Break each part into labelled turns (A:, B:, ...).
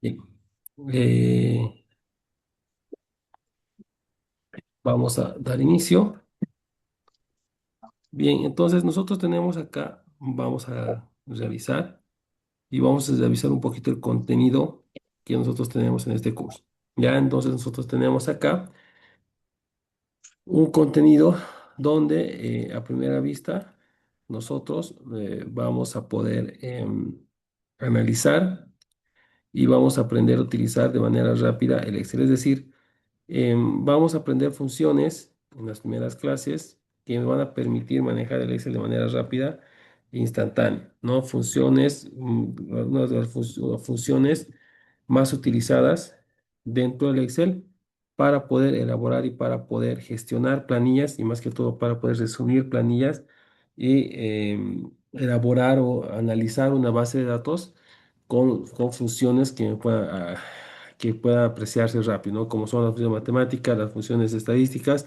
A: Bien. Eh, Vamos a dar inicio. Bien, entonces nosotros tenemos acá, vamos a revisar y vamos a revisar un poquito el contenido que nosotros tenemos en este curso. Ya, entonces nosotros tenemos acá un contenido donde a primera vista nosotros vamos a poder analizar y vamos a aprender a utilizar de manera rápida el Excel. Es decir, vamos a aprender funciones en las primeras clases que me van a permitir manejar el Excel de manera rápida e instantánea, ¿no? Funciones, una de las funciones más utilizadas dentro del Excel para poder elaborar y para poder gestionar planillas y más que todo para poder resumir planillas y elaborar o analizar una base de datos con funciones que pueda apreciarse rápido, ¿no? Como son las funciones matemáticas, las funciones estadísticas,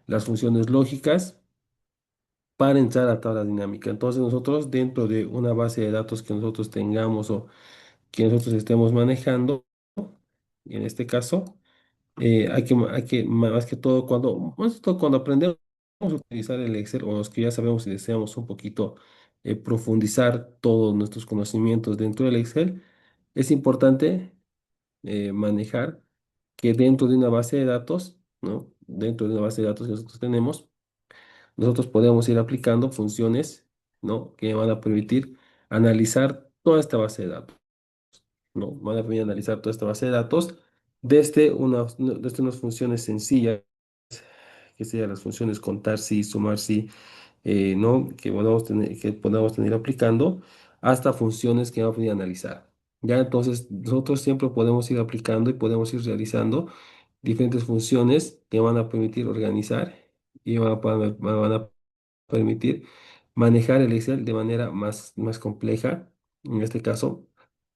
A: las funciones lógicas para entrar a tabla dinámica. Entonces nosotros dentro de una base de datos que nosotros tengamos o que nosotros estemos manejando, en este caso, más que todo, más que todo cuando aprendemos a utilizar el Excel o los que ya sabemos y deseamos un poquito profundizar todos nuestros conocimientos dentro del Excel, es importante manejar que dentro de una base de datos, ¿no? Dentro de una base de datos que nosotros tenemos, nosotros podemos ir aplicando funciones, ¿no? Que van a permitir analizar toda esta base de datos, ¿no? Van a permitir analizar toda esta base de datos desde unas funciones sencillas, que serían las funciones contar sí, sumar sí, ¿no? Que podamos tener aplicando hasta funciones que vamos a poder analizar. Ya entonces nosotros siempre podemos ir aplicando y podemos ir realizando diferentes funciones que van a permitir organizar y van a permitir manejar el Excel de manera más compleja, en este caso,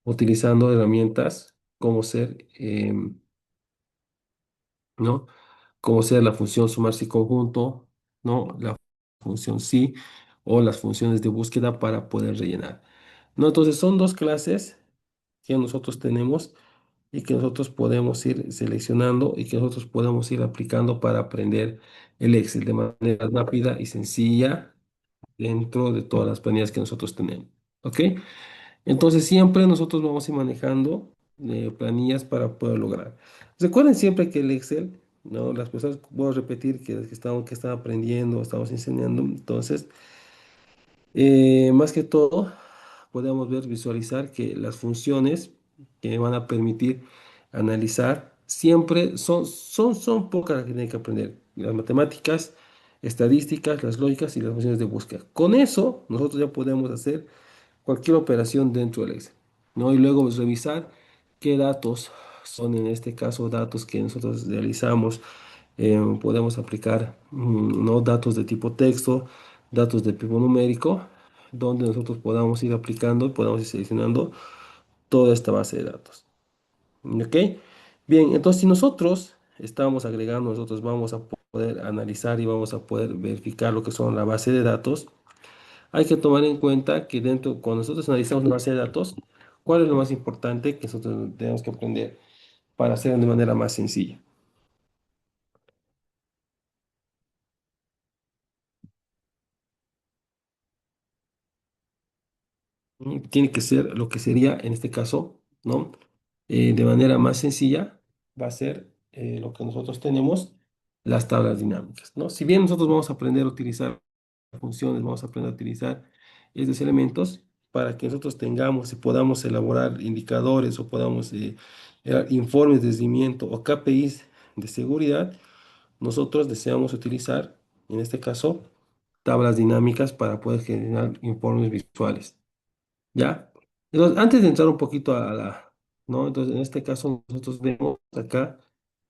A: utilizando herramientas como ser, ¿no? Como ser la función sumar si conjunto, ¿no? La función sí o las funciones de búsqueda para poder rellenar. ¿No? Entonces son dos clases que nosotros tenemos y que nosotros podemos ir seleccionando y que nosotros podemos ir aplicando para aprender el Excel de manera rápida y sencilla dentro de todas las planillas que nosotros tenemos. ¿Ok? Entonces siempre nosotros vamos a ir manejando planillas para poder lograr. Recuerden siempre que el Excel, ¿no? Las personas, voy a repetir que están aprendiendo, estamos enseñando, entonces, más que todo, podemos ver, visualizar que las funciones que me van a permitir analizar siempre son pocas las que tienen que aprender. Las matemáticas, estadísticas, las lógicas y las funciones de búsqueda. Con eso, nosotros ya podemos hacer cualquier operación dentro del Excel, ¿no? Y luego pues, revisar qué datos son en este caso datos que nosotros realizamos. Podemos aplicar ¿no? datos de tipo texto, datos de tipo numérico, donde nosotros podamos ir aplicando y podamos ir seleccionando toda esta base de datos. ¿Ok? Bien, entonces si nosotros estamos agregando, nosotros vamos a poder analizar y vamos a poder verificar lo que son la base de datos. Hay que tomar en cuenta que cuando nosotros analizamos una base de datos, ¿cuál es lo más importante que nosotros tenemos que aprender para hacerlo de manera más sencilla? Tiene que ser lo que sería en este caso, ¿no? De manera más sencilla, va a ser lo que nosotros tenemos, las tablas dinámicas, ¿no? Si bien nosotros vamos a aprender a utilizar funciones, vamos a aprender a utilizar estos elementos para que nosotros tengamos y podamos elaborar indicadores o podamos informes de rendimiento o KPIs de seguridad, nosotros deseamos utilizar, en este caso, tablas dinámicas para poder generar informes visuales. ¿Ya? Entonces, antes de entrar un poquito ¿no? Entonces, en este caso, nosotros vemos acá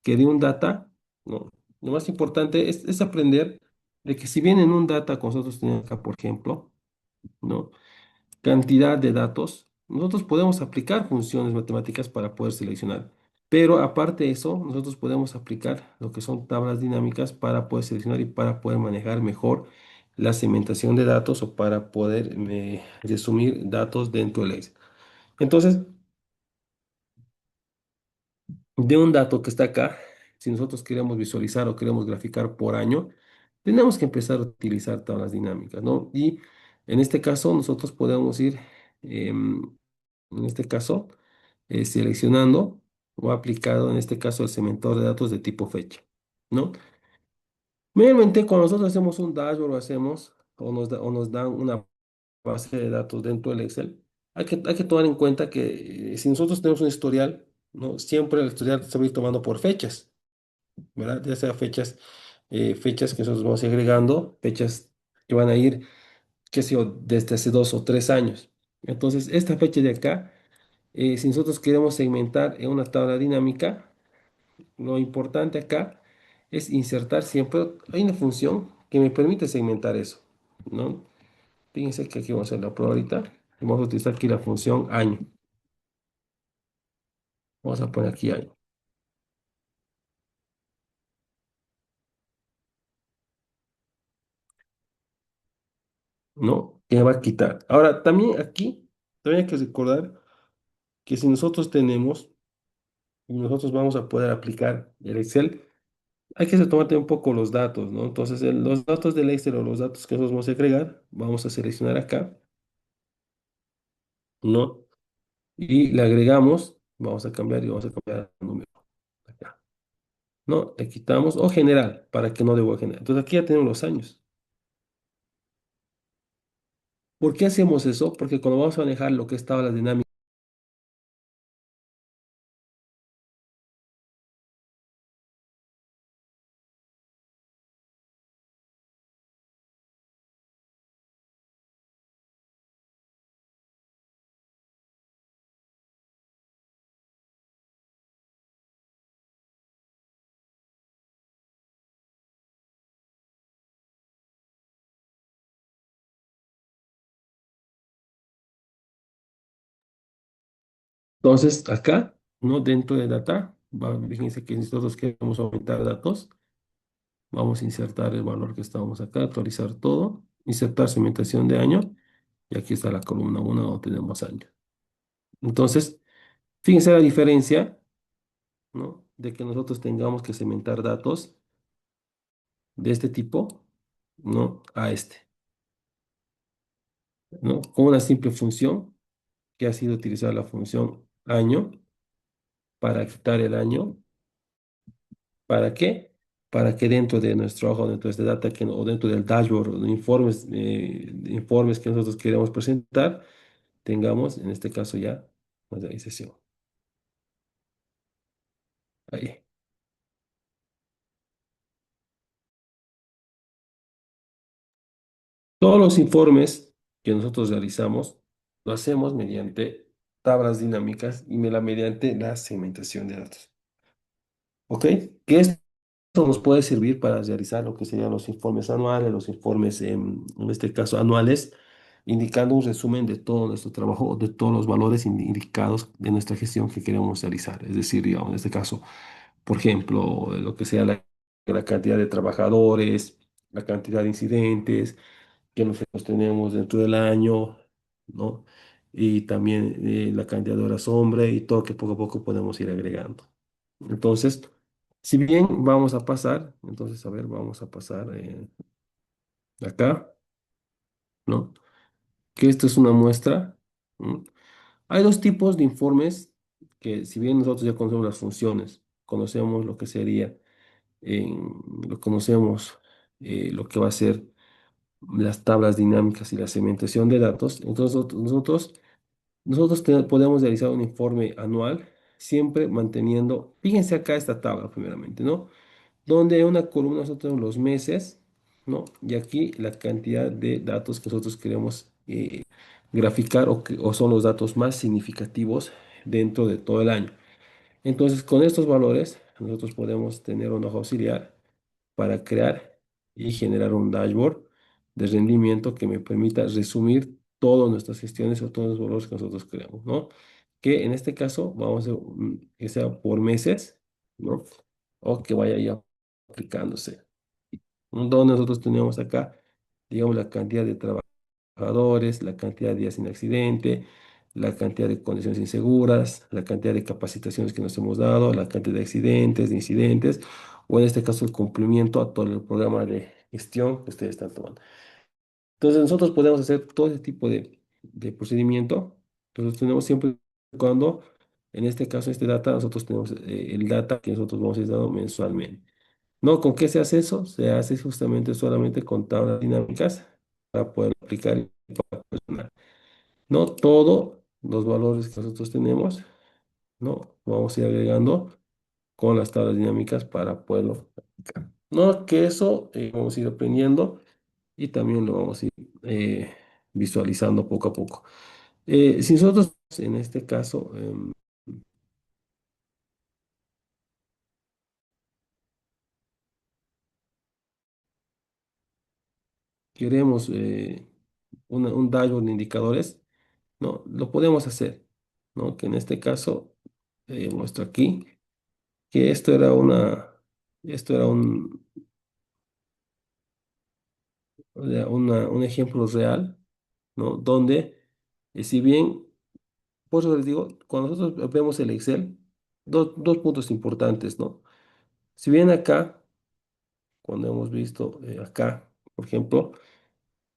A: que de un data, ¿no? Lo más importante es aprender de que si bien en un data, como nosotros tenemos acá, por ejemplo, ¿no? Cantidad de datos, nosotros podemos aplicar funciones matemáticas para poder seleccionar. Pero aparte de eso, nosotros podemos aplicar lo que son tablas dinámicas para poder seleccionar y para poder manejar mejor la segmentación de datos o para poder resumir datos dentro del Excel. Entonces, de un dato que está acá, si nosotros queremos visualizar o queremos graficar por año, tenemos que empezar a utilizar tablas dinámicas, ¿no? Y en este caso nosotros podemos ir, en este caso, seleccionando o aplicado, en este caso, el segmentador de datos de tipo fecha, ¿no? Mayormente cuando nosotros hacemos un dashboard o hacemos, o nos dan una base de datos dentro del Excel, hay que tomar en cuenta que si nosotros tenemos un historial, ¿no? Siempre el historial se va a ir tomando por fechas, ¿verdad? Ya sea fechas, fechas que nosotros vamos agregando, fechas que van a ir, qué sé yo, desde hace 2 o 3 años. Entonces, esta fecha de acá, si nosotros queremos segmentar en una tabla dinámica, lo importante acá es insertar siempre, hay una función que me permite segmentar eso, ¿no? Fíjense que aquí vamos a hacer la prueba ahorita. Vamos a utilizar aquí la función año. Vamos a poner aquí año, ¿no? Que me va a quitar. Ahora, también aquí, también hay que recordar que si nosotros tenemos, y nosotros vamos a poder aplicar el Excel, hay que tomarte un poco los datos, ¿no? Entonces, los datos del Excel o los datos que nosotros vamos a agregar, vamos a seleccionar acá, ¿no? Y le agregamos, vamos a cambiar y vamos a cambiar el número acá, ¿no? Le quitamos, o general, para que no debo general. Entonces, aquí ya tenemos los años. ¿Por qué hacemos eso? Porque cuando vamos a manejar lo que estaba la dinámica, entonces acá, ¿no? Dentro de data, fíjense que si nosotros queremos aumentar datos, vamos a insertar el valor que estábamos acá, actualizar todo, insertar segmentación de año, y aquí está la columna 1 donde tenemos año. Entonces, fíjense la diferencia, ¿no? De que nosotros tengamos que segmentar datos de este tipo, ¿no? A este, ¿no? Con una simple función que ha sido utilizar la función año para quitar el año. ¿Para qué? Para que dentro de nuestro hoja, dentro de este data o dentro del dashboard o de informes que nosotros queremos presentar, tengamos en este caso ya visualización. Ahí. Todos los informes que nosotros realizamos lo hacemos mediante tablas dinámicas y mediante la segmentación de datos. ¿Ok? Que esto nos puede servir para realizar lo que serían los informes anuales, los informes, en este caso anuales, indicando un resumen de todo nuestro trabajo, de todos los valores indicados de nuestra gestión que queremos realizar. Es decir, digamos, en este caso, por ejemplo, lo que sea la cantidad de trabajadores, la cantidad de incidentes que nosotros tenemos dentro del año, ¿no? Y también la cantidad de horas hombre y todo que poco a poco podemos ir agregando. Entonces, si bien vamos a pasar, entonces, a ver, vamos a pasar acá, ¿no? Que esto es una muestra. ¿M? Hay dos tipos de informes que, si bien nosotros ya conocemos las funciones, conocemos lo que sería, lo conocemos, lo que va a ser las tablas dinámicas y la segmentación de datos, entonces nosotros podemos realizar un informe anual, siempre manteniendo, fíjense acá esta tabla primeramente, ¿no? Donde en una columna nosotros tenemos los meses, ¿no? Y aquí la cantidad de datos que nosotros queremos graficar o son los datos más significativos dentro de todo el año. Entonces, con estos valores, nosotros podemos tener una hoja auxiliar para crear y generar un dashboard de rendimiento que me permita resumir todas nuestras gestiones o todos los valores que nosotros creamos, ¿no? Que en este caso vamos a que sea por meses, ¿no? O que vaya ya aplicándose. Donde nosotros tenemos acá, digamos, la cantidad de trabajadores, la cantidad de días sin accidente, la cantidad de condiciones inseguras, la cantidad de capacitaciones que nos hemos dado, la cantidad de accidentes, de incidentes, o en este caso el cumplimiento a todo el programa de gestión que ustedes están tomando. Entonces nosotros podemos hacer todo ese tipo de procedimiento. Entonces tenemos siempre y cuando, en este caso, este data, nosotros tenemos el data que nosotros vamos a ir dando mensualmente. ¿No? ¿Con qué se hace eso? Se hace justamente solamente con tablas dinámicas para poder aplicar y para personal. No todos los valores que nosotros tenemos, ¿no? Vamos a ir agregando con las tablas dinámicas para poderlo aplicar. No, que eso vamos a ir aprendiendo y también lo vamos a ir visualizando poco a poco. Si nosotros, en este caso, queremos un dashboard de indicadores, ¿no? Lo podemos hacer, ¿no? Que en este caso, muestro aquí, que esto era un ejemplo real, ¿no? Donde, si bien, por eso les digo, cuando nosotros vemos el Excel, dos puntos importantes, ¿no? Si bien acá, cuando hemos visto acá, por ejemplo,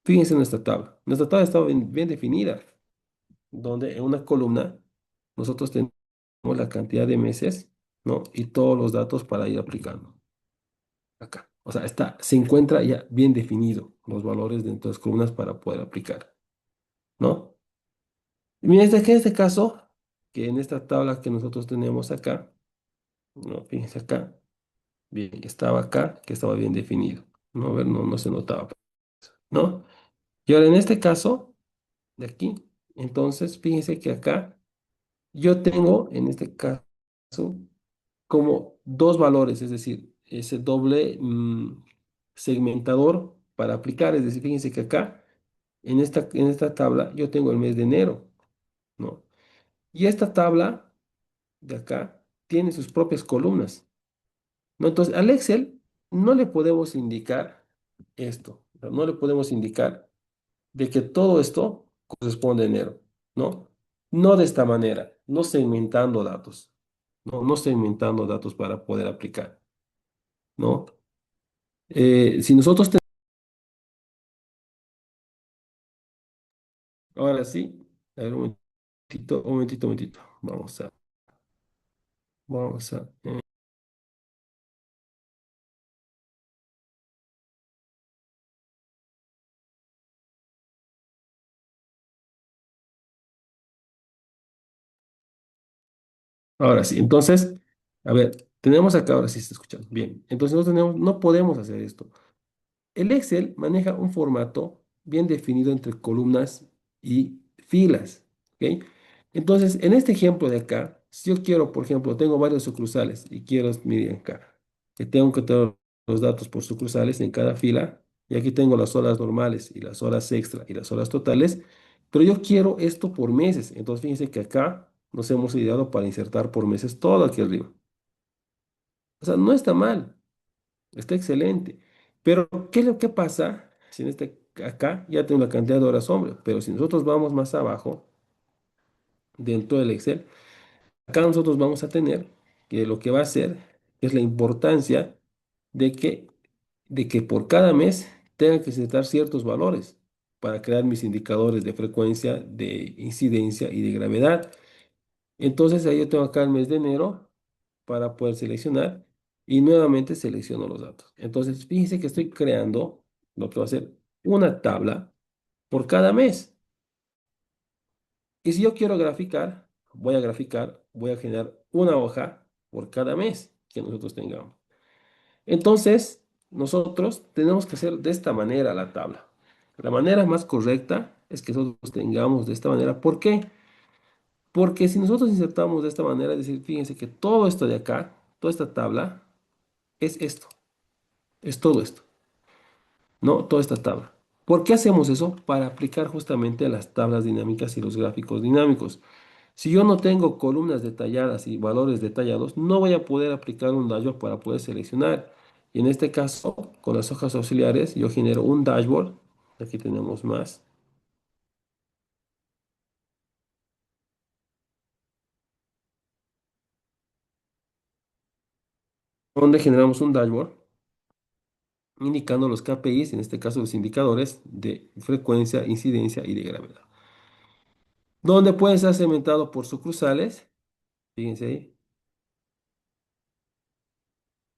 A: fíjense en nuestra tabla está bien definida, donde en una columna nosotros tenemos la cantidad de meses, ¿no? Y todos los datos para ir aplicando acá. O sea, se encuentra ya bien definido los valores dentro de las columnas para poder aplicar, ¿no? Y miren, que en este caso, que en esta tabla que nosotros tenemos acá, ¿no? Fíjense acá, bien, estaba acá, que estaba bien definido, ¿no? A ver, no se notaba, ¿no? Y ahora en este caso, de aquí, entonces, fíjense que acá yo tengo, en este caso, como dos valores, es decir, ese doble segmentador para aplicar. Es decir, fíjense que acá, en esta tabla, yo tengo el mes de enero, ¿no? Y esta tabla de acá tiene sus propias columnas, ¿no? Entonces, al Excel no le podemos indicar esto, no le podemos indicar de que todo esto corresponde a enero, ¿no? No de esta manera, no segmentando datos, no segmentando datos para poder aplicar, ¿no? Si nosotros ahora sí, a ver, un momentito, vamos a, ahora sí, entonces, a ver, tenemos acá, ahora sí se escucha bien, entonces no podemos hacer esto. El Excel maneja un formato bien definido entre columnas y filas, ¿ok? Entonces, en este ejemplo de acá, si yo quiero, por ejemplo, tengo varios sucursales y quiero, miren acá, que tengo que tener los datos por sucursales en cada fila, y aquí tengo las horas normales y las horas extra y las horas totales, pero yo quiero esto por meses. Entonces, fíjense que acá nos hemos ideado para insertar por meses todo aquí arriba. O sea, no está mal. Está excelente. Pero, ¿qué es lo que pasa si en acá ya tengo la cantidad de horas hombre? Pero si nosotros vamos más abajo, dentro del Excel, acá nosotros vamos a tener que lo que va a hacer es la importancia de que por cada mes tenga que insertar ciertos valores para crear mis indicadores de frecuencia, de incidencia y de gravedad. Entonces ahí yo tengo acá el mes de enero para poder seleccionar y nuevamente selecciono los datos. Entonces fíjense que estoy creando lo que va a ser una tabla por cada mes. Y si yo quiero graficar, voy a generar una hoja por cada mes que nosotros tengamos. Entonces, nosotros tenemos que hacer de esta manera la tabla. La manera más correcta es que nosotros tengamos de esta manera. ¿Por qué? Porque si nosotros insertamos de esta manera, es decir, fíjense que todo esto de acá, toda esta tabla, es esto, es todo esto, ¿no? Toda esta tabla. ¿Por qué hacemos eso? Para aplicar justamente las tablas dinámicas y los gráficos dinámicos. Si yo no tengo columnas detalladas y valores detallados, no voy a poder aplicar un dashboard para poder seleccionar. Y en este caso, con las hojas auxiliares, yo genero un dashboard. Aquí tenemos más. donde generamos un dashboard indicando los KPIs, en este caso los indicadores de frecuencia, incidencia y de gravedad, donde puede ser segmentado por sucursales, fíjense ahí,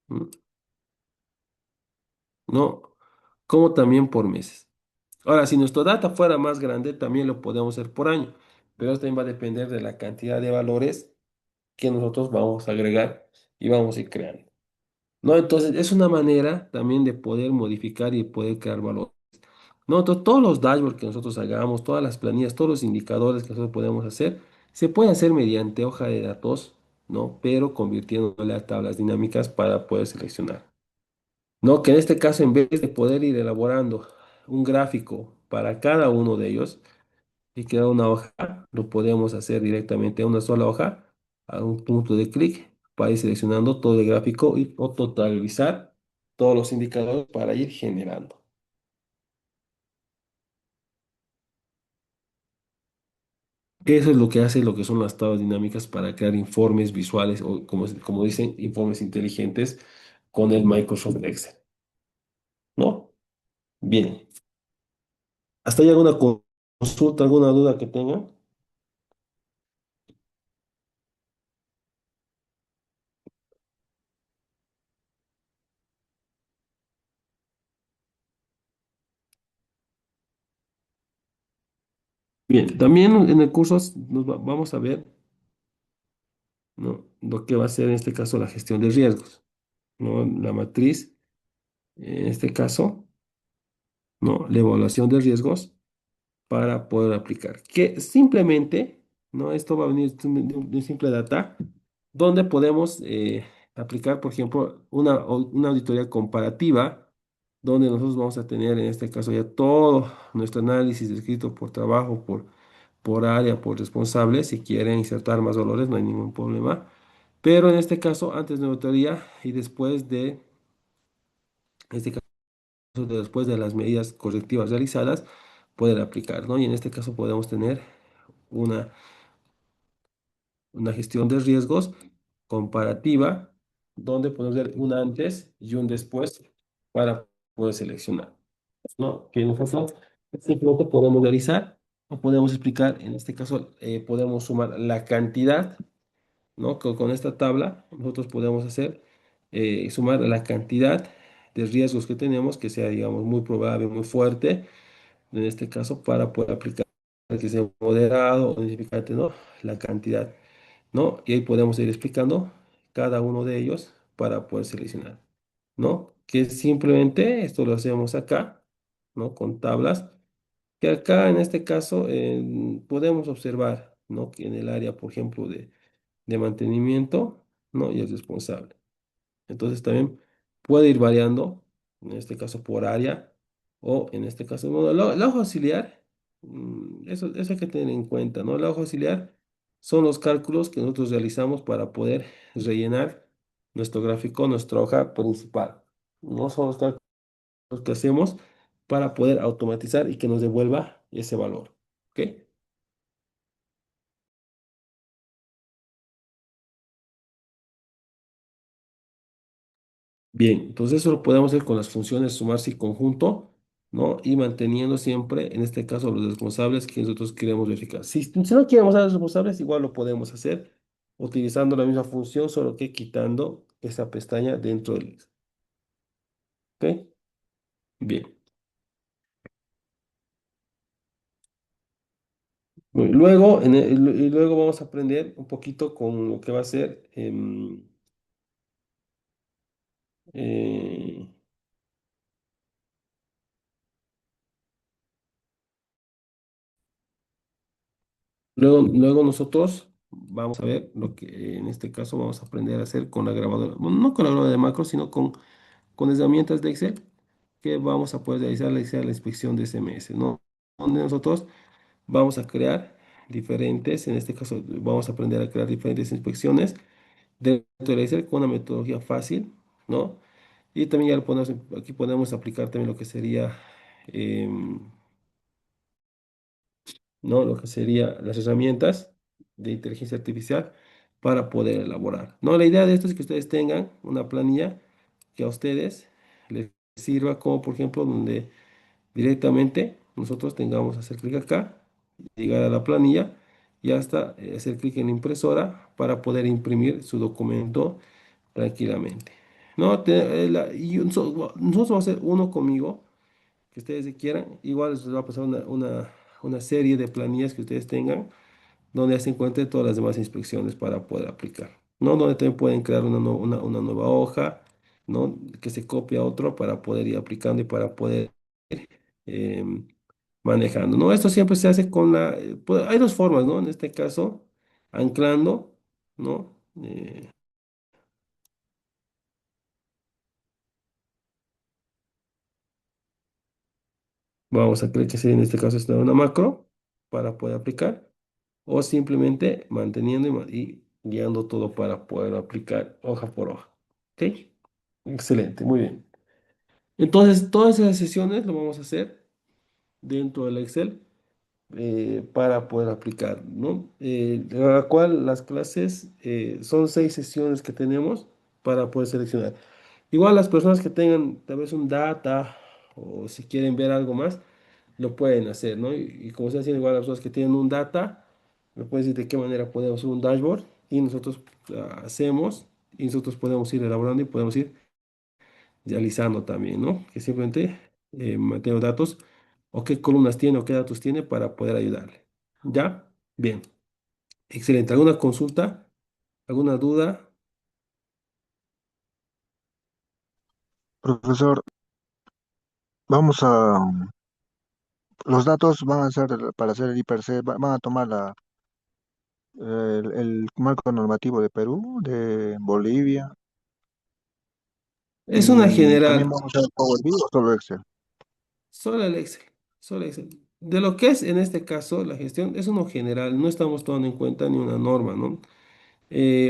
A: ¿m? ¿No? Como también por meses. Ahora, si nuestro data fuera más grande, también lo podemos hacer por año, pero esto también va a depender de la cantidad de valores que nosotros vamos a agregar y vamos a ir creando. ¿No? Entonces, es una manera también de poder modificar y poder crear valor. ¿No? Entonces, todos los dashboards que nosotros hagamos, todas las planillas, todos los indicadores que nosotros podemos hacer, se pueden hacer mediante hoja de datos, ¿no? Pero convirtiéndole a tablas dinámicas para poder seleccionar. ¿No? Que en este caso, en vez de poder ir elaborando un gráfico para cada uno de ellos y crear una hoja, lo podemos hacer directamente a una sola hoja, a un punto de clic, para ir seleccionando todo el gráfico y o totalizar todos los indicadores para ir generando. Eso es lo que hace lo que son las tablas dinámicas para crear informes visuales o, como dicen, informes inteligentes con el Microsoft Excel, ¿no? Bien. ¿Hasta ahí alguna consulta, alguna duda que tengan? Bien, también en el curso vamos a ver, ¿no? Lo que va a ser en este caso la gestión de riesgos, ¿no? La matriz, en este caso, ¿no? La evaluación de riesgos para poder aplicar. Que simplemente, ¿no? Esto va a venir de un simple data, donde podemos aplicar, por ejemplo, una auditoría comparativa, donde nosotros vamos a tener, en este caso, ya todo nuestro análisis descrito por trabajo, por área, por responsable. Si quieren insertar más valores, no hay ningún problema. Pero en este caso, antes de la auditoría y después de, en este caso, después de las medidas correctivas realizadas, poder aplicar, ¿no? Y en este caso podemos tener una, una gestión de riesgos comparativa, donde podemos ver un antes y un después para poder seleccionar, ¿no? Que nosotros simplemente podemos realizar o podemos explicar, en este caso, podemos sumar la cantidad, ¿no? Con esta tabla nosotros podemos hacer, sumar la cantidad de riesgos que tenemos, que sea, digamos, muy probable, muy fuerte, en este caso, para poder aplicar que sea moderado o insignificante, ¿no? La cantidad, ¿no? Y ahí podemos ir explicando cada uno de ellos para poder seleccionar, ¿no? Que simplemente esto lo hacemos acá, ¿no? Con tablas, que acá en este caso podemos observar, ¿no? Que en el área, por ejemplo, de mantenimiento, ¿no? Y es responsable. Entonces también puede ir variando, en este caso por área, o en este caso, bueno, la hoja auxiliar, eso hay que tener en cuenta, ¿no? La hoja auxiliar son los cálculos que nosotros realizamos para poder rellenar nuestro gráfico, nuestra hoja principal. No son los cálculos que hacemos para poder automatizar y que nos devuelva ese valor. ¿Ok? Bien, entonces eso lo podemos hacer con las funciones sumarse y conjunto, ¿no? Y manteniendo siempre, en este caso, los responsables que nosotros queremos verificar. Si no queremos a los responsables, igual lo podemos hacer utilizando la misma función, solo que quitando esa pestaña dentro del list. ¿Ok? Bien. Luego, y luego vamos a aprender un poquito con lo que va a ser, eh, luego nosotros vamos a ver lo que en este caso vamos a aprender a hacer con la grabadora, bueno, no con la grabadora de macro, sino con herramientas de Excel que vamos a poder realizar la inspección de SMS, ¿no? Donde nosotros vamos a crear diferentes, en este caso vamos a aprender a crear diferentes inspecciones dentro de Excel con una metodología fácil, ¿no? Y también ya lo ponemos, aquí podemos aplicar también lo que sería, em, ¿no? Lo que sería las herramientas de inteligencia artificial para poder elaborar. No, la idea de esto es que ustedes tengan una planilla que a ustedes les sirva como, por ejemplo, donde directamente nosotros tengamos hacer clic acá, llegar a la planilla y hasta hacer clic en la impresora para poder imprimir su documento tranquilamente. No, nosotros vamos a hacer uno conmigo, que ustedes si quieran. Igual les va a pasar una serie de planillas que ustedes tengan donde ya se encuentren todas las demás inspecciones para poder aplicar. ¿No? Donde también pueden crear una nueva hoja, ¿no? Que se copie a otro para poder ir aplicando y para poder em, manejando, ¿no? Esto siempre se hace con pues, hay dos formas, ¿no? En este caso, anclando, ¿no? Vamos a crear que sería en este caso es una macro para poder aplicar o simplemente manteniendo y guiando todo para poder aplicar hoja por hoja. ¿Ok? Excelente, muy bien. Entonces, todas esas sesiones lo vamos a hacer dentro del Excel para poder aplicar, ¿no? De la cual las clases son 6 sesiones que tenemos para poder seleccionar. Igual las personas que tengan tal vez un data o si quieren ver algo más, lo pueden hacer, ¿no? Y como se haciendo igual las personas que tienen un data, me pueden decir de qué manera podemos hacer un dashboard y nosotros hacemos y nosotros podemos ir elaborando y podemos ir realizando también, ¿no? Que simplemente mantengo datos o qué columnas tiene o qué datos tiene para poder ayudarle. ¿Ya? Bien, excelente. ¿Alguna consulta? ¿Alguna duda?
B: Profesor, vamos a, los datos van a ser, para hacer el IPRC, van a tomar el marco normativo de Perú, de Bolivia,
A: Es una
B: y también
A: general,
B: vamos a usar Power BI o solo Excel.
A: solo el Excel, solo Excel. De lo que es en este caso la gestión, es uno general, no estamos tomando en cuenta ni una norma, ¿no?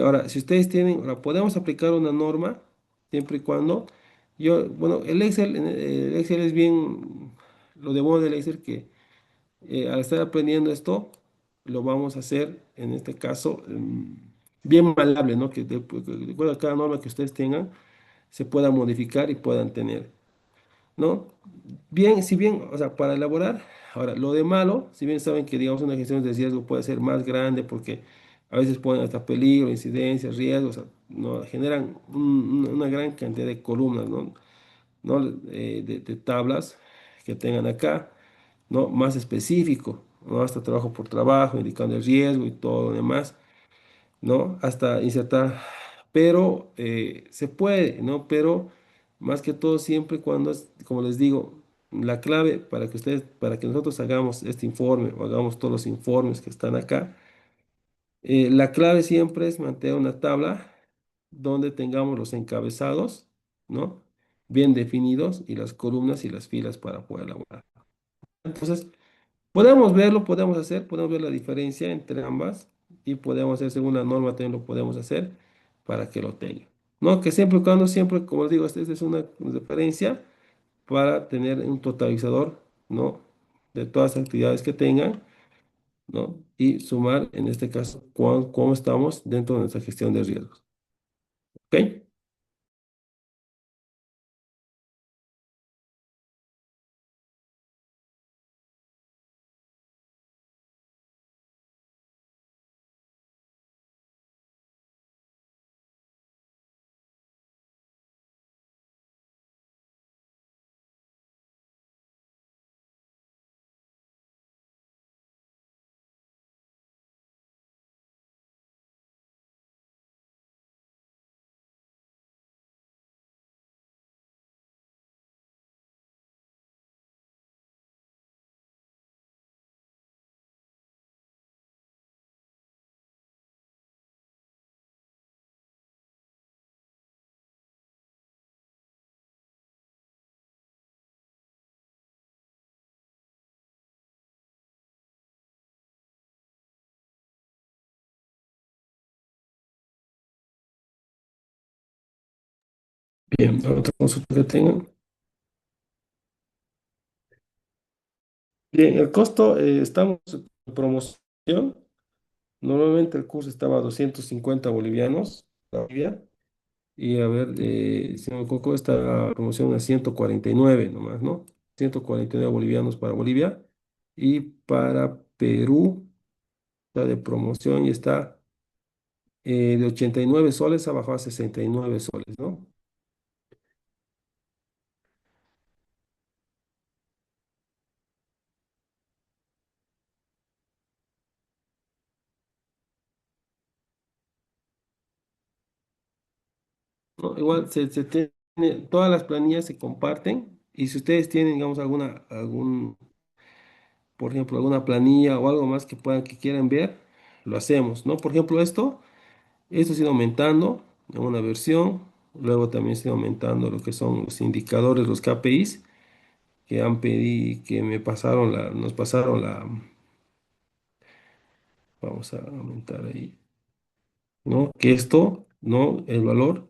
A: Ahora, si ustedes tienen, ahora podemos aplicar una norma siempre y cuando bueno, el Excel es bien, lo de bueno del Excel que al estar aprendiendo esto, lo vamos a hacer, en este caso, bien malable, ¿no? Que de acuerdo a cada norma que ustedes tengan, se pueda modificar y puedan tener, ¿no? Bien, si bien, o sea, para elaborar, ahora, lo de malo, si bien saben que, digamos, una gestión de riesgo puede ser más grande porque a veces ponen hasta peligro, incidencias, riesgos, ¿no? Generan una gran cantidad de columnas, ¿no? De tablas que tengan acá, ¿no? Más específico, ¿no? Hasta trabajo por trabajo, indicando el riesgo y todo lo demás, ¿no? Hasta insertar, pero se puede, ¿no? Pero más que todo siempre cuando es, como les digo, la clave para que ustedes, para que nosotros hagamos este informe o hagamos todos los informes que están acá, la clave siempre es mantener una tabla donde tengamos los encabezados, ¿no? Bien definidos y las columnas y las filas para poder elaborar. Entonces, podemos verlo, podemos hacer, podemos ver la diferencia entre ambas y podemos hacer según la norma también lo podemos hacer para que lo tenga. ¿No? Que siempre y cuando, siempre, como les digo, esta es una referencia para tener un totalizador, ¿no? De todas las actividades que tengan, ¿no? Y sumar, en este caso, cómo estamos dentro de nuestra gestión de riesgos. ¿Ok? Bien, otra consulta que tengan. Bien, el costo, estamos en promoción. Normalmente el curso estaba a 250 bolivianos, la Bolivia, y a ver, si no me equivoco, esta promoción a 149 nomás, ¿no? 149 bolivianos para Bolivia, y para Perú está de promoción y está de 89 soles, ha bajado a 69 soles, ¿no? ¿No? Igual se tiene, todas las planillas se comparten, y si ustedes tienen, digamos, por ejemplo, alguna planilla o algo más que puedan, que quieran ver, lo hacemos, ¿no? Por ejemplo, esto ha ido aumentando en una versión, luego también se ha ido aumentando lo que son los indicadores, los KPIs, que nos pasaron vamos a aumentar ahí, ¿no? Que esto, ¿no? El valor,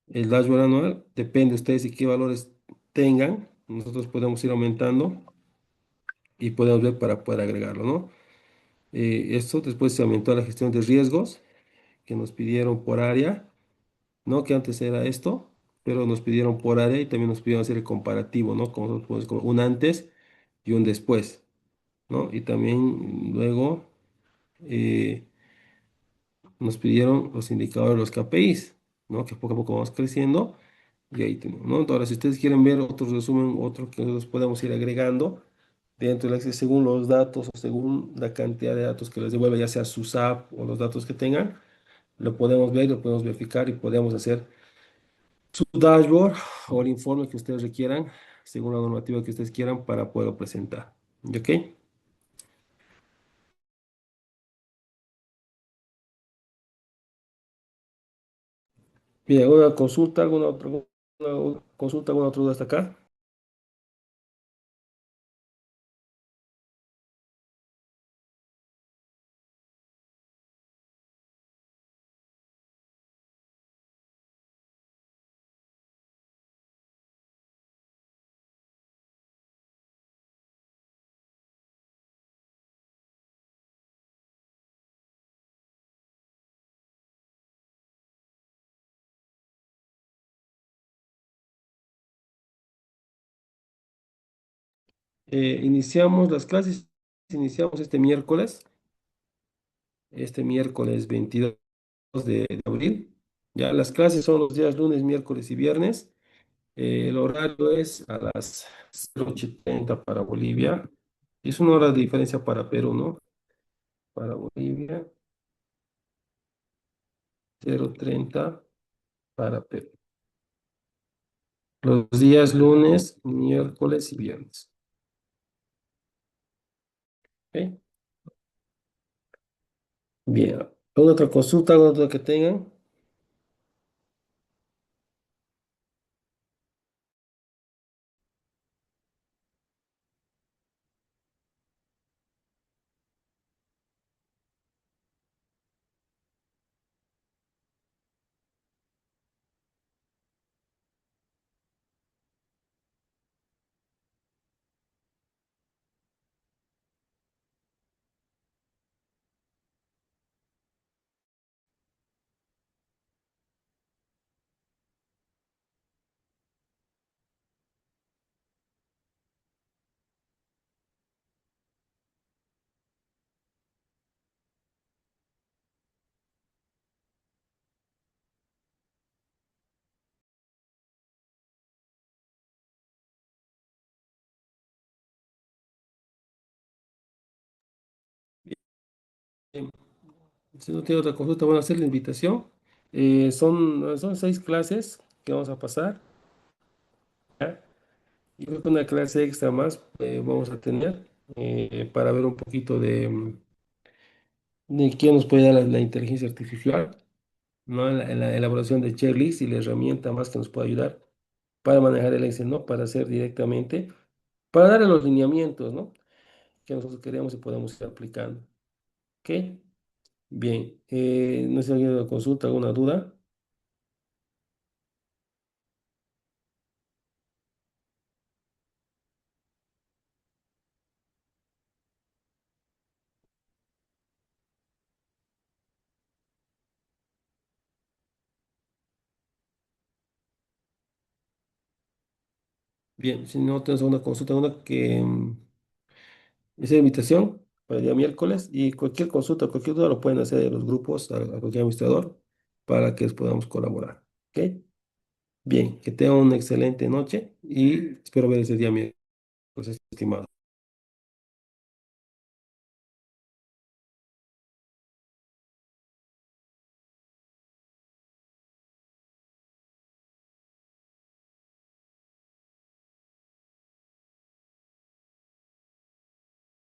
A: el dashboard anual, depende de ustedes y qué valores tengan, nosotros podemos ir aumentando y podemos ver para poder agregarlo, ¿no? Esto después se aumentó la gestión de riesgos, que nos pidieron por área, ¿no? Que antes era esto, pero nos pidieron por área y también nos pidieron hacer el comparativo, ¿no? Como nosotros podemos, como un antes y un después, ¿no? Y también luego eh, nos pidieron los indicadores, los KPIs, ¿no? Que poco a poco vamos creciendo y ahí tenemos, ¿no? Ahora, si ustedes quieren ver otro resumen, otro que nosotros podemos ir agregando dentro del Excel según los datos o según la cantidad de datos que les devuelva, ya sea su SAP o los datos que tengan, lo podemos ver, lo podemos verificar y podemos hacer su dashboard o el informe que ustedes requieran, según la normativa que ustedes quieran, para poderlo presentar. ¿Ok? Bien, ¿alguna consulta, alguna consulta, alguna otra duda hasta acá? Iniciamos las clases, iniciamos este miércoles 22 de abril. Ya las clases son los días lunes, miércoles y viernes. El horario es a las 08:30 para Bolivia. Es una hora de diferencia para Perú, ¿no? Para Bolivia, 0:30 para Perú. Los días lunes, miércoles y viernes. ¿Ok? Bien. ¿Alguna otra consulta, alguna duda que tengan? Bien. Si no tiene otra consulta, van a hacer la invitación. Son 6 clases que vamos a pasar, ¿ya? Yo creo que una clase extra más vamos a tener para ver un poquito de qué nos puede dar la inteligencia artificial, ¿no? En la elaboración de checklists y la herramienta más que nos puede ayudar para manejar el Excel, ¿no? Para hacer directamente, para darle los lineamientos, ¿no? Que nosotros queremos y podemos ir aplicando. ¿Ok? Bien. No sé si alguien consulta, alguna duda. Bien, si no tienes una consulta, una que esa invitación para el día miércoles y cualquier consulta, cualquier duda lo pueden hacer en los grupos a cualquier administrador para que podamos colaborar. ¿Ok? Bien, que tengan una excelente noche y espero ver ese día miércoles, estimado.